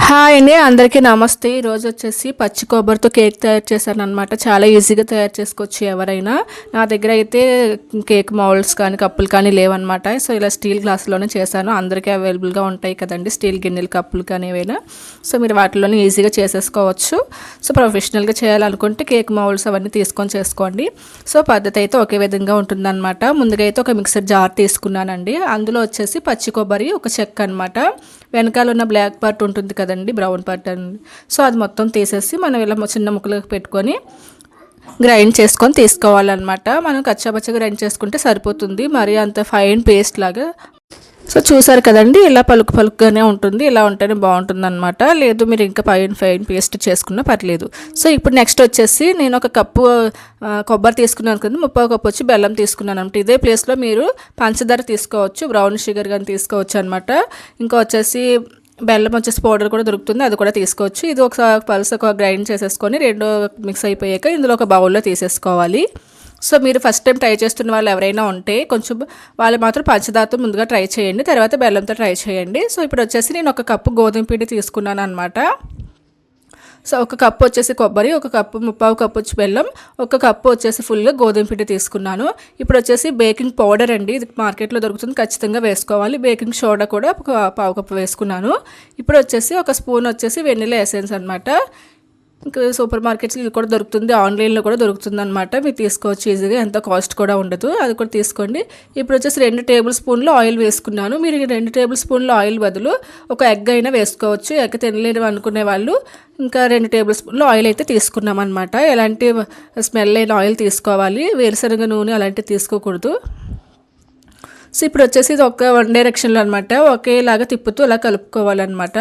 Hi అండి, అందరికీ నమస్తే. ఈరోజు వచ్చేసి పచ్చి కొబ్బరితో కేక్ తయారు చేశాను అనమాట. చాలా ఈజీగా తయారు చేసుకోవచ్చు ఎవరైనా. నా దగ్గర అయితే కేక్ మౌల్డ్స్ కానీ కప్పులు కానీ లేవన్నమాట. సో ఇలా స్టీల్ గ్లాసులోనే చేశాను. అందరికీ అవైలబుల్గా ఉంటాయి కదండి స్టీల్ గిన్నెలు, కప్పులు కానీ ఏవైనా. సో మీరు వాటిలోనే ఈజీగా చేసేసుకోవచ్చు. సో ప్రొఫెషనల్గా చేయాలనుకుంటే కేక్ మౌల్డ్స్ అవన్నీ తీసుకొని చేసుకోండి. సో పద్ధతి అయితే ఒకే విధంగా ఉంటుందన్నమాట. ముందుగా అయితే ఒక మిక్సర్ జార్ తీసుకున్నానండి. అందులో వచ్చేసి పచ్చి కొబ్బరి, ఒక చెక్క అనమాట. వెనకాల ఉన్న బ్లాక్ పార్ట్ ఉంటుంది కదండి, బ్రౌన్ పార్ట్ అండి. సో అది మొత్తం తీసేసి మనం ఇలా చిన్న ముక్కలకు పెట్టుకొని గ్రైండ్ చేసుకొని తీసుకోవాలన్నమాట. మనం కచ్చాపచ్చగా గ్రైండ్ చేసుకుంటే సరిపోతుంది, మరి అంత ఫైన్ పేస్ట్ లాగా. సో చూసారు కదండి, ఇలా పలుకు పలుకుగానే ఉంటుంది. ఇలా ఉంటేనే బాగుంటుంది అనమాట. లేదు మీరు ఇంకా ఫైన్ పేస్ట్ చేసుకున్నా పర్లేదు. సో ఇప్పుడు నెక్స్ట్ వచ్చేసి నేను ఒక కప్పు కొబ్బరి తీసుకున్నాను కదా, 30 కప్పు వచ్చి బెల్లం తీసుకున్నాను అనమాట. ఇదే ప్లేస్లో మీరు పంచదార తీసుకోవచ్చు, బ్రౌన్ షుగర్ కానీ తీసుకోవచ్చు అనమాట. ఇంకా వచ్చేసి బెల్లం వచ్చేసి పౌడర్ కూడా దొరుకుతుంది, అది కూడా తీసుకోవచ్చు. ఇది ఒకసారి పల్సగా గ్రైండ్ చేసేసుకొని రెండు మిక్స్ అయిపోయాక ఇందులో ఒక బౌల్లో తీసేసుకోవాలి. సో మీరు ఫస్ట్ టైం ట్రై చేస్తున్న వాళ్ళు ఎవరైనా ఉంటే కొంచెం వాళ్ళు మాత్రం పంచదారతో ముందుగా ట్రై చేయండి, తర్వాత బెల్లంతో ట్రై చేయండి. సో ఇప్పుడు వచ్చేసి నేను ఒక కప్పు గోధుమ పిండి తీసుకున్నాను అనమాట. సో ఒక కప్పు వచ్చేసి కొబ్బరి, ఒక కప్పు 30 కప్పు వచ్చి బెల్లం, ఒక కప్పు వచ్చేసి ఫుల్గా గోధుమ పిండి తీసుకున్నాను. ఇప్పుడు వచ్చేసి బేకింగ్ పౌడర్ అండి, ఇది మార్కెట్లో దొరుకుతుంది, ఖచ్చితంగా వేసుకోవాలి. బేకింగ్ సోడా కూడా ఒక 1/2 కప్పు వేసుకున్నాను. ఇప్పుడు వచ్చేసి ఒక స్పూన్ వచ్చేసి వెనిలా ఎసెన్స్ అనమాట. ఇంకా సూపర్ మార్కెట్స్లో ఇది కూడా దొరుకుతుంది, ఆన్లైన్లో కూడా దొరుకుతుంది అనమాట. మీరు తీసుకోవచ్చు ఈజీగా, ఎంత కాస్ట్ కూడా ఉండదు, అది కూడా తీసుకోండి. ఇప్పుడు వచ్చేసి 2 టేబుల్ స్పూన్లు ఆయిల్ వేసుకున్నాను. మీరు 2 టేబుల్ స్పూన్ల ఆయిల్ బదులు ఒక ఎగ్ అయినా వేసుకోవచ్చు. ఎగ్ తినలేని అనుకునే వాళ్ళు ఇంకా 2 టేబుల్ స్పూన్లు ఆయిల్ అయితే తీసుకున్నాం అనమాట. ఎలాంటి స్మెల్ అయిన ఆయిల్ తీసుకోవాలి, వేరుశనగ నూనె అలాంటివి తీసుకోకూడదు. సో ఇప్పుడు వచ్చేసి ఇది ఒక వన్ డైరెక్షన్లో అనమాట, ఒకేలాగా తిప్పుతూ అలా కలుపుకోవాలన్నమాట.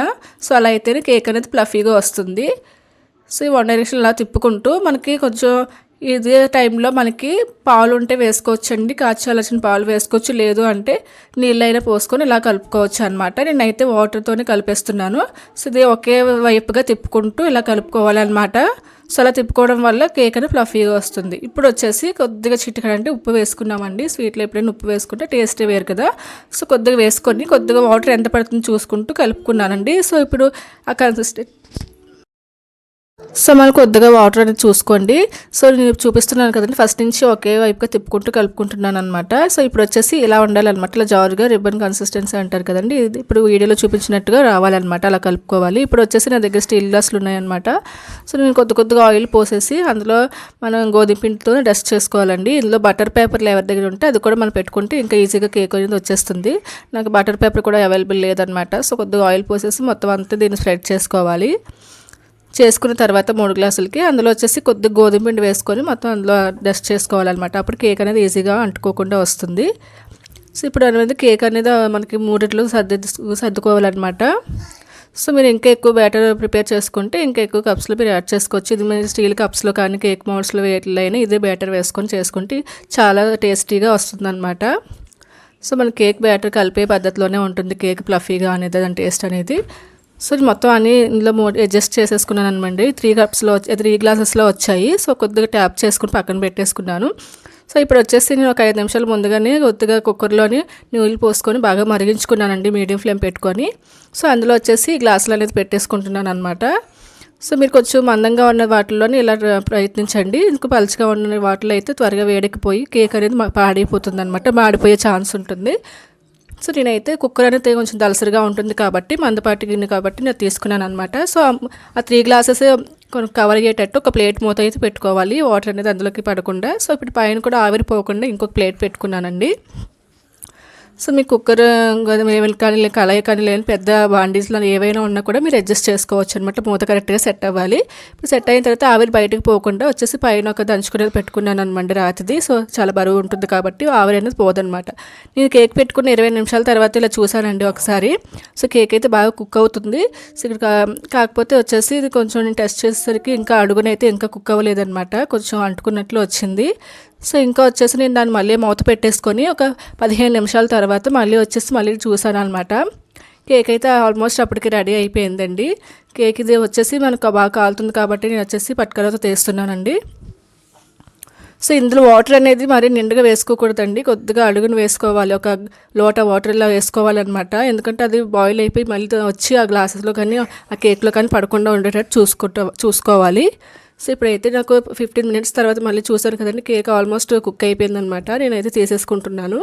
సో అలా అయితేనే కేక్ అనేది ఫ్లఫీగా వస్తుంది. సో ఈ వన్ డైరెక్షన్ ఇలా తిప్పుకుంటూ మనకి కొంచెం ఇదే టైంలో మనకి పాలు ఉంటే వేసుకోవచ్చండి, కాచాల్సిన పాలు వేసుకోవచ్చు, లేదు అంటే నీళ్ళైనా పోసుకొని ఇలా కలుపుకోవచ్చు అనమాట. నేనైతే వాటర్తోనే కలిపేస్తున్నాను. సో ఇది ఒకే వైపుగా తిప్పుకుంటూ ఇలా కలుపుకోవాలన్నమాట. సో అలా తిప్పుకోవడం వల్ల కేక్ అనేది ఫ్లఫీగా వస్తుంది. ఇప్పుడు వచ్చేసి కొద్దిగా చిటికడంటే ఉప్పు వేసుకున్నామండి. స్వీట్లో ఎప్పుడైనా ఉప్పు వేసుకుంటే టేస్ట్ వేరు కదా. సో కొద్దిగా వేసుకొని కొద్దిగా వాటర్ ఎంత పడుతుందో చూసుకుంటూ కలుపుకున్నానండి. సో ఇప్పుడు ఆ కన్సిస్టెంట్ సో మనం కొద్దిగా వాటర్ అనేది చూసుకోండి. సో నేను చూపిస్తున్నాను కదండి, ఫస్ట్ నుంచి ఒకే వైపుగా తిప్పుకుంటూ కలుపుకుంటున్నాను అనమాట. సో ఇప్పుడు వచ్చేసి ఇలా ఉండాలన్నమాట, ఇలా జారుగా రిబ్బన్ కన్సిస్టెన్సీ అంటారు కదండి, ఇది ఇప్పుడు వీడియోలో చూపించినట్టుగా రావాలన్నమాట, అలా కలుపుకోవాలి. ఇప్పుడు వచ్చేసి నా దగ్గర స్టీల్ గ్లాసులు ఉన్నాయన్నమాట. సో నేను కొద్దిగా ఆయిల్ పోసేసి అందులో మనం గోధుమ పిండితో డస్ట్ చేసుకోవాలండి. ఇందులో బటర్ పేపర్లు ఎవరి దగ్గర ఉంటే అది కూడా మనం పెట్టుకుంటే ఇంకా ఈజీగా కేక్ అనేది వచ్చేస్తుంది. నాకు బటర్ పేపర్ కూడా అవైలబుల్ లేదనమాట. సో కొద్దిగా ఆయిల్ పోసేసి మొత్తం అంతా దీన్ని స్ప్రెడ్ చేసుకోవాలి. చేసుకున్న తర్వాత 3 గ్లాసులకి అందులో వచ్చేసి కొద్దిగా గోధుమ పిండి వేసుకొని మొత్తం అందులో డస్ట్ చేసుకోవాలన్నమాట. అప్పుడు కేక్ అనేది ఈజీగా అంటుకోకుండా వస్తుంది. సో ఇప్పుడు అనేది కేక్ అనేది మనకి 3 సర్దుకోవాలన్నమాట. సో మీరు ఇంకా ఎక్కువ బ్యాటర్ ప్రిపేర్ చేసుకుంటే ఇంకా ఎక్కువ కప్స్లో మీరు యాడ్ చేసుకోవచ్చు. ఇది మీరు స్టీల్ కప్స్లో కానీ కేక్ మౌల్డ్స్లో వేటిలైనా ఇదే బ్యాటర్ వేసుకొని చేసుకుంటే చాలా టేస్టీగా వస్తుందన్నమాట. సో మన కేక్ బ్యాటర్ కలిపే పద్ధతిలోనే ఉంటుంది కేక్ ఫ్లఫీగా అనేది, దాని టేస్ట్ అనేది. సో మొత్తం అన్నీ ఇందులో అడ్జస్ట్ చేసేసుకున్నాను అనమాట. 3 గ్లాసెస్లో వచ్చాయి. సో కొద్దిగా ట్యాప్ చేసుకుని పక్కన పెట్టేసుకున్నాను. సో ఇప్పుడు వచ్చేసి నేను ఒక 5 నిమిషాలు ముందుగానే కొద్దిగా కుక్కర్లోని నీళ్ళు పోసుకొని బాగా మరిగించుకున్నానండి, మీడియం ఫ్లేమ్ పెట్టుకొని. సో అందులో వచ్చేసి గ్లాసులు అనేది పెట్టేసుకుంటున్నాను అనమాట. సో మీరు కొంచెం మందంగా ఉన్న వాటిల్లోనే ఇలా ప్రయత్నించండి. ఇంకా పలుచగా ఉన్న వాటిలో అయితే త్వరగా వేడెక్కిపోయి కేక్ అనేది పాడైపోతుంది అనమాట, మాడిపోయే ఛాన్స్ ఉంటుంది. సో నేనైతే కుక్కర్ అనేది కొంచెం దలసరిగా ఉంటుంది కాబట్టి, మందపాటి గిన్నె కాబట్టి నేను తీసుకున్నాను అనమాట. సో ఆ 3 గ్లాసెస్ కవర్ అయ్యేటట్టు ఒక ప్లేట్ మూత అయితే పెట్టుకోవాలి, వాటర్ అనేది అందులోకి పడకుండా. సో ఇప్పుడు పైన కూడా ఆవిరిపోకుండా ఇంకొక ప్లేట్ పెట్టుకున్నానండి. సో మీ కుక్కర్ ఏమైనా కానీ కళాయి కానీ లేని పెద్ద బాండీస్లో ఏవైనా ఉన్నా కూడా మీరు అడ్జస్ట్ చేసుకోవచ్చు అనమాట. మూత కరెక్ట్గా సెట్ అవ్వాలి. ఇప్పుడు సెట్ అయిన తర్వాత ఆవిరి బయటకు పోకుండా వచ్చేసి పైన ఒక దంచుకునేది పెట్టుకున్నాను అనమాట రాతిది. సో చాలా బరువు ఉంటుంది కాబట్టి ఆవిరి అనేది పోదనమాట. నేను కేక్ పెట్టుకున్న 20 నిమిషాల తర్వాత ఇలా చూసానండి ఒకసారి. సో కేక్ అయితే బాగా కుక్ అవుతుంది. సో ఇక్కడ కాకపోతే వచ్చేసి ఇది కొంచెం నేను టెస్ట్ చేసేసరికి ఇంకా అడుగునైతే ఇంకా కుక్ అవ్వలేదన్నమాట, కొంచెం అంటుకున్నట్లు వచ్చింది. సో ఇంకా వచ్చేసి నేను దాన్ని మళ్ళీ మూత పెట్టేసుకొని ఒక 15 నిమిషాల తర్వాత మళ్ళీ చూసాను అనమాట. కేక్ అయితే ఆల్మోస్ట్ అప్పటికి రెడీ అయిపోయిందండి. కేక్ ఇది వచ్చేసి మనకు బాగా కాలుతుంది కాబట్టి నేను వచ్చేసి పట్టుకలతో తీస్తున్నానండి. సో ఇందులో వాటర్ అనేది మరి నిండుగా వేసుకోకూడదండి, కొద్దిగా అడుగును వేసుకోవాలి, ఒక లోట వాటర్ ఇలా వేసుకోవాలన్నమాట. ఎందుకంటే అది బాయిల్ అయిపోయి మళ్ళీ వచ్చి ఆ గ్లాసెస్లో కానీ ఆ కేక్లో కానీ పడకుండా ఉండేటట్టు చూసుకోవాలి. సో ఇప్పుడైతే నాకు 15 మినిట్స్ తర్వాత మళ్ళీ చూసాను కదండి, కేక్ ఆల్మోస్ట్ కుక్ అయిపోయిందనమాట. నేనైతే తీసేసుకుంటున్నాను.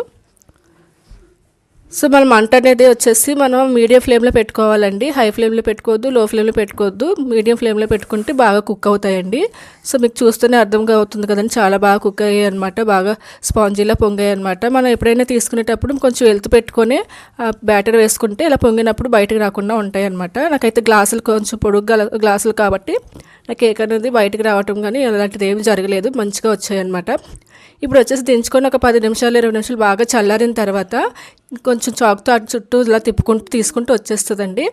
సో మనం మంట అనేది వచ్చేసి మనం మీడియం ఫ్లేమ్లో పెట్టుకోవాలండి, హై ఫ్లేమ్లో పెట్టుకోవద్దు, లో ఫ్లేమ్లో పెట్టుకోవద్దు, మీడియం ఫ్లేమ్లో పెట్టుకుంటే బాగా కుక్ అవుతాయండి. సో మీకు చూస్తేనే అర్థంగా అవుతుంది కదండి, చాలా బాగా కుక్ అయ్యాయి అనమాట, బాగా స్పాంజీలా పొంగాయి అనమాట. మనం ఎప్పుడైనా తీసుకునేటప్పుడు కొంచెం వెళ్తు పెట్టుకొని బ్యాటర్ వేసుకుంటే ఇలా పొంగినప్పుడు బయటకు రాకుండా ఉంటాయి అనమాట. నాకైతే గ్లాసులు కొంచెం పొడుగ్గా గ్లాసులు కాబట్టి నా కేక్ అనేది బయటకు రావటం కానీ అలాంటిది ఏమి జరగలేదు, మంచిగా వచ్చాయన్నమాట. ఇప్పుడు వచ్చేసి దించుకొని ఒక 10 నిమిషాలు 20 నిమిషాలు బాగా చల్లారిన తర్వాత కొంచెం చాకుతో అటు చుట్టూ ఇలా తీసుకుంటూ వచ్చేస్తుందండి.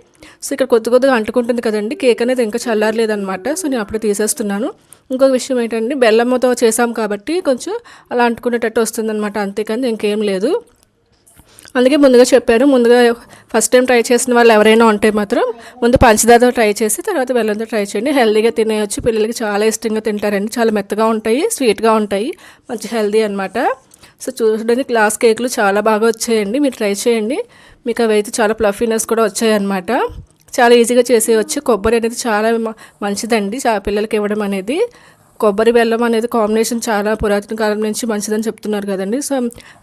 సో ఇక్కడ కొద్దిగా అంటుకుంటుంది కదండి, కేక్ అనేది ఇంకా చల్లారలేదనమాట. సో నేను అప్పుడు తీసేస్తున్నాను. ఇంకొక విషయం ఏంటంటే బెల్లంతో చేసాం కాబట్టి కొంచెం అలా అంటుకునేటట్టు వస్తుందన్నమాట, అంతేకాని ఇంకేం లేదు. అందుకే ముందుగా చెప్పాను, ముందుగా ఫస్ట్ టైం ట్రై చేసిన వాళ్ళు ఎవరైనా ఉంటే మాత్రం ముందు పంచదారతో ట్రై చేసి తర్వాత బెల్లంతో ట్రై చేయండి. హెల్తీగా తినేయచ్చు, పిల్లలకి చాలా ఇష్టంగా తింటారండి, చాలా మెత్తగా ఉంటాయి, స్వీట్గా ఉంటాయి, మంచి హెల్తీ అనమాట. సో చూడండి గ్లాస్ కేకులు చాలా బాగా వచ్చాయండి, మీరు ట్రై చేయండి. మీకు అవైతే చాలా ప్లఫీనెస్ కూడా వచ్చాయన్నమాట, చాలా ఈజీగా చేసేయచ్చు. కొబ్బరి అనేది చాలా మంచిదండి పిల్లలకి ఇవ్వడం అనేది. కొబ్బరి బెల్లం అనేది కాంబినేషన్ చాలా పురాతన కాలం నుంచి మంచిదని చెప్తున్నారు కదండి. సో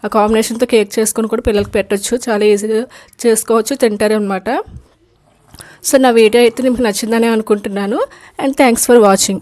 ఆ కాంబినేషన్తో కేక్ చేసుకొని కూడా పిల్లలకి పెట్టచ్చు, చాలా ఈజీగా చేసుకోవచ్చు, తింటారు అనమాట. సో నా వీడియో అయితే మీకు నచ్చిందని అనుకుంటున్నాను. And thanks for watching.